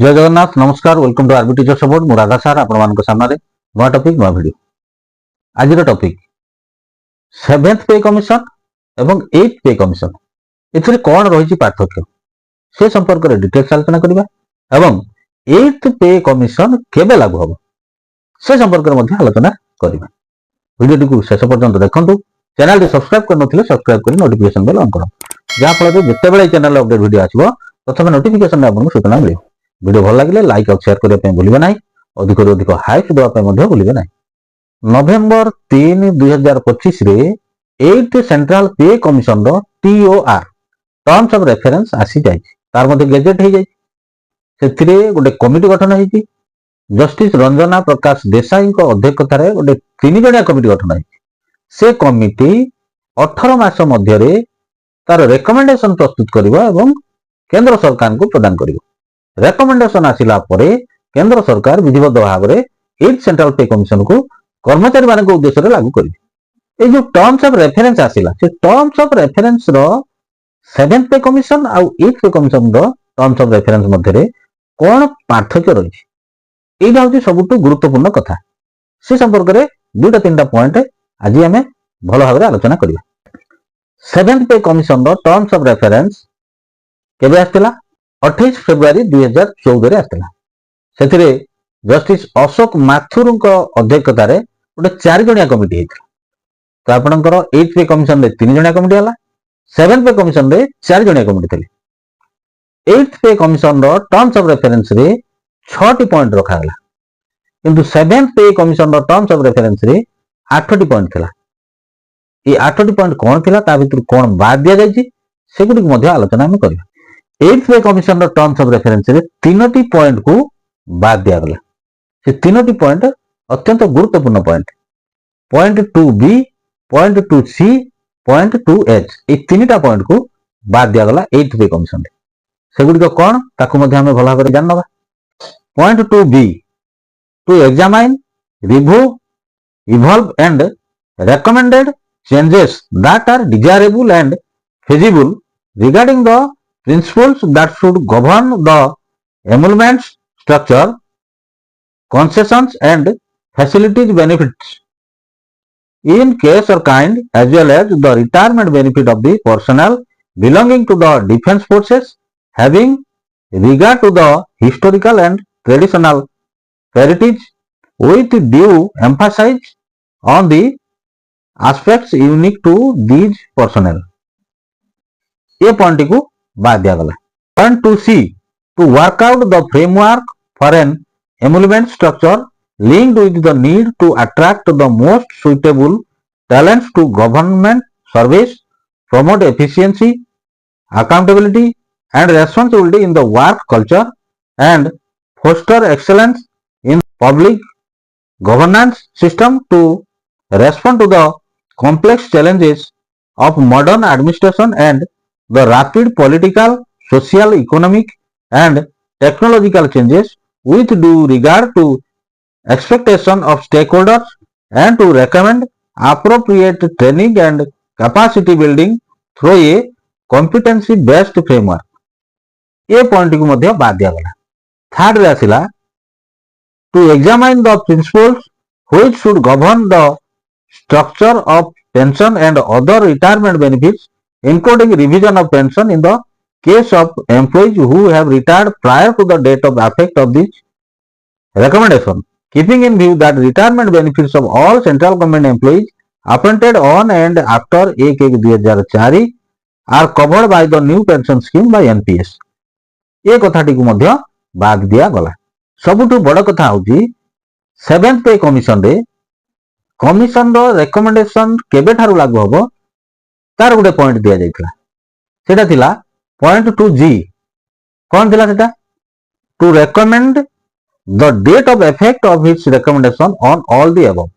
जय जगन्नाथ नमस्कार welcome to RB teacher support मु राधा सार आपण सामने नुआ टॉपिक नुआ वीडियो आज टॉपिक सेवेंथ पे कमिशन एवं एथ पे कमिशन एथिरे कौन रही पार्थक्य से संपर्क में डिटेल्स आलोचना करबा एवं एथ पे कमिशन केबे लागू हम से संपर्क में आलोचना करबा वीडियो को शेष पर्यंत देखंतु चैनल सब्सक्राइब कर नथिले सब्सक्राइब कर नोटिफिकेशन बेल ऑन करो जहा फल जेते बेले चैनल अपडेट वीडियो आछिबो प्रथम नोटिफिकेशन आपन सूचना मिलियो वीडियो भल लगे लाइक और शेयर करने भूलिए ना अधिक अधिक हाइप देवाई भूलिए ना नवेम्बर 3, 2025 रे 8 सेंट्रल पे commission TOR terms of reference आसी जाय तार मध्ये गेजेट हो जाय सेथिरे गोटे कमिटी गठन होईची जस्टिस रंजना प्रकाश देसाई को अध्यक्षतार गोटे 3 जणिया कमिटी गठन होईची से कमिटी 18 मास मध्य रे तार रेकमेंडेशन प्रस्तुत करिवो एवं केंद्र सरकार को प्रदान करिवो रेकमेंडेशन आसिला परे केंद्र सरकार विधिबद्ध भाव में 8 सेंट्रल पे कमिशन को कर्मचारी मान उद्देश्य लागू करेंगे। जो टर्म्स ऑफ रेफरेंस आसिला से terms of reference row 7th pay commission आउ 8th पे कमिशन रो टर्म्स ऑफ रेफरेंस मध्य कौन पार्थक्य रही एटा होची सबुठु गुरुत्वपूर्ण कथा से संपर्क में दुटा तीनटा पॉइंट आज आम भल भाव आलोचना करबा। 7th पे कमिशन रो टर्म्स ऑफ रेफरेंस केबे आस्तिला 28 फेब्रुआरी 2014 आस्तिला सेथिरे जस्टिस अशोक माथुर अध्यक्षतार गोटे 4 जणिया कमिटी होता तो आपणकर 8th पे कमिशन रे 3 जणिया कमिटी हला 7th पे कमिशन रे 4 जणिया कमिटी थले 8th पे कमिशन रो टर्म्स ऑफ रेफरेंस रे 6टी पॉइंट रखा गला किंतु 7th पे कमिशन रो टर्म्स ऑफ रेफरेंस रे 8टी पॉइंट थिला ए 8टी पॉइंट कोन थिला ता भितर कोन बाद दिया जायछि सेगुडी मध्ये आलोचना हम करबा। 8th pay commission terms of reference रे 3टी पॉइंट को बाद दिया गला से 3टी पॉइंट अत्यंत गुरुत्वपूर्ण point 2B point 2C point 2H ए 3टा पॉइंट को बाद दिया गला 8th पे कमिशन सेगुडी कोन ताकू मध्ये हम भला भाबरे जानबा। Point 2B to examine review evolve and recommended changes that are desirable and feasible regarding the principles that should govern the emoluments structure, concessions and facilities benefits in case or kind as well as the retirement benefit of the personnel belonging to the defense forces having regard to the historical and traditional heritage with due emphasis on the aspects unique to these personnel ये point को बाद दिया गला। Point 2C to work out the framework for an emolument structure linked with the need to attract the most suitable talents to government service promote efficiency accountability and responsibility in the work culture and foster excellence in public governance system to respond to the complex challenges of modern administration and the rapid political, social, economic and technological changes with due regard to expectation of stakeholders and to recommend appropriate training and capacity building through a competency based framework ये point को मध्य बाद दिया गला। Third रे आसिला to examine the principles which should govern the structure of pension and other retirement benefits including revision of pension in the case of employees who have retired prior to the date of effect of this recommendation, keeping in view that retirement benefits of all central government employees appointed on and after 1/1/2004 are covered by the new pension scheme by NPS ये कथाटी को मध्य बाद दिया गला। सबुठु बड़ कथा होची 7th pay commission रे commission रो रेकमेंडेशन केबे ठारू लागू हबो तार गोटे पॉइंट दिया जाइथिला सेटा थिला पॉइंट 2G कोन थिला सेटा to recommend the date of effect of its recommendation on all the above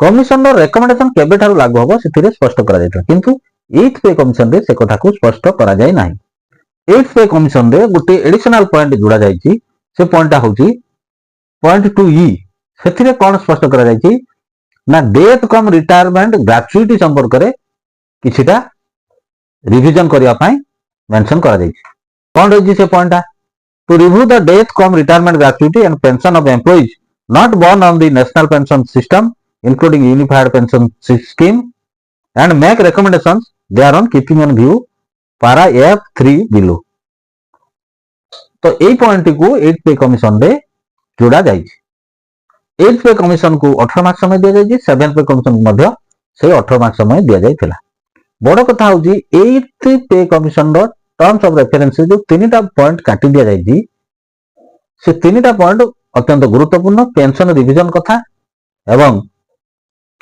commission रो रेकमेंडेशन केबे ठारू लागू हबो सेथिरे स्पष्ट करा जाइथिला किंतु 8th पे कमिशन रे से कथा को स्पष्ट करा जाय नाही। 8th पे कमिशन रे गोटे एडिशनल पॉइंट जोड़ा जाइछि से पॉइंटटा होची पॉइंट 2E सेथिरे कोन स्पष्ट करा जाइछि ना डेथ कम रिटायरमेंट ग्रेचुइटी संपर्क में किछिटा रिविजन करने मेंशन करा जाइछि। कौन रही से पॉइंटा to review the death cum retirement gratuity and pension of employees not born on the national pension system including unified pension scheme and make recommendations thereon keeping in view para F3 below. तो यही point को 8th pay commission रे जोड़ा जाइए। 8th pay commission को 18 मास समय दिया जाइए, 7th पे कमिशन को मध्य से 18 मास समय दिया जाइथिला। बड़ कथा होजी 8th पे कमिशन रो टर्म्स ऑफ रेफरेंस जो तीनटा पॉइंट काटी दिया जाइए से तीनटा पॉइंट अत्यंत गुरुत्वपूर्ण। पेंशन रिविजन कथा एवं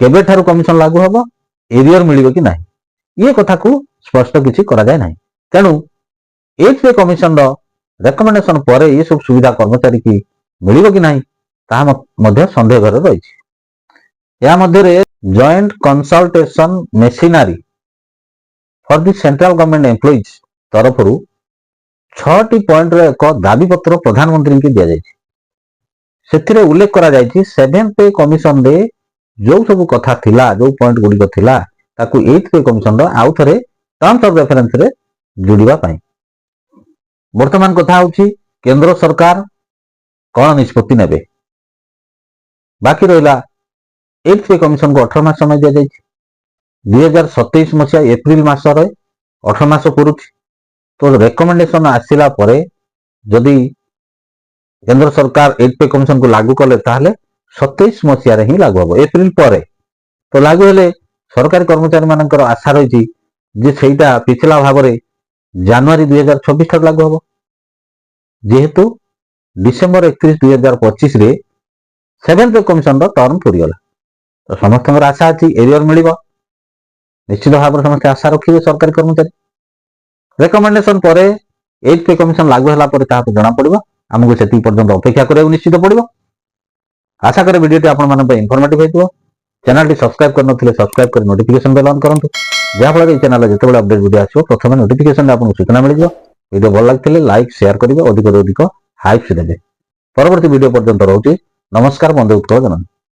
केबे ठारू कमिशन लागू हबो, एरियर मिलिबो कि नाही ये कथा को स्पष्ट किछि करा जाय नाही। तेनु 8th पे कमिशन रो रेकमेंडेशन पर ये सब सुविधा कर्मचारी की मिलिबो कि नाही ताहा मध्ये संदेह घर रही। या मध्ये joint consultation machinery for the central government employees तरफ 6टी पॉइंट रे एक दाबी पत्र प्रधानमंत्री के दिया जायछि। सेथिरे उल्लेख करा जायछि 7th पे कमिशन रे जो सब कथा थिला, जो पॉइंट गुडी को थिला ताकू 8th पे कमिशन रो आउ थरे टर्म्स ऑफ रेफरेंस रे जुड़िबा पई। वर्तमान कथा होछि केंद्र सरकार कौन निष्पत्ति नेबे। बाकी रहिला 8th पे कमिशन को 18 मास समय दिया जायछि। 2027 मसिया एप्रिल मास रे 18 मास पुरुछि। तो रेकमेंडेशन आसिला परे जदि केंद्र सरकार 8th पे कमिशन को लागू कले ताहले 27 मसिया रे ही लागू हबो, एप्रिल परे। तो लागू हेले सरकारी कर्मचारी मानकर आशा रही जे सेटा पिछला भाव रे जनवरी 2026 तक लागू हबो, जेहेतु डिसेंबर 31 2025 रे 7th पे कमिशन रो टर्म पूरी गला। तो समस्त आशा अछि एरियर मिलिबो, निश्चित भाव रे समस्त आशा रखिबे सरकारी कर्मचारी। रेकमेंडेशन परे 8th पे कमिशन लागू होला परे ताहा जणा पड़िबो, हमकु सेति पर्यंत अपेक्षा करियो निश्चित पड़िबो। आशा करे वीडियो आपण मन पे इन्फॉर्मेटिव हेतु। चैनल टी सब्सक्राइब करन थिले सब्सक्राइब कर नोटिफिकेशन बेल ऑन करंतु, जा फल ए चैनल जेतेबेले अपडेट वीडियो आछो प्रथमे नोटिफिकेशन आपन सूचना मिल जिवो। वीडियो भल लागथिले लाइक शेयर करिवे, अधिक हाइप से देबे। परवर्ती वीडियो पर्यंत रहउची। नमस्कार, बंदे उत्कल जननी।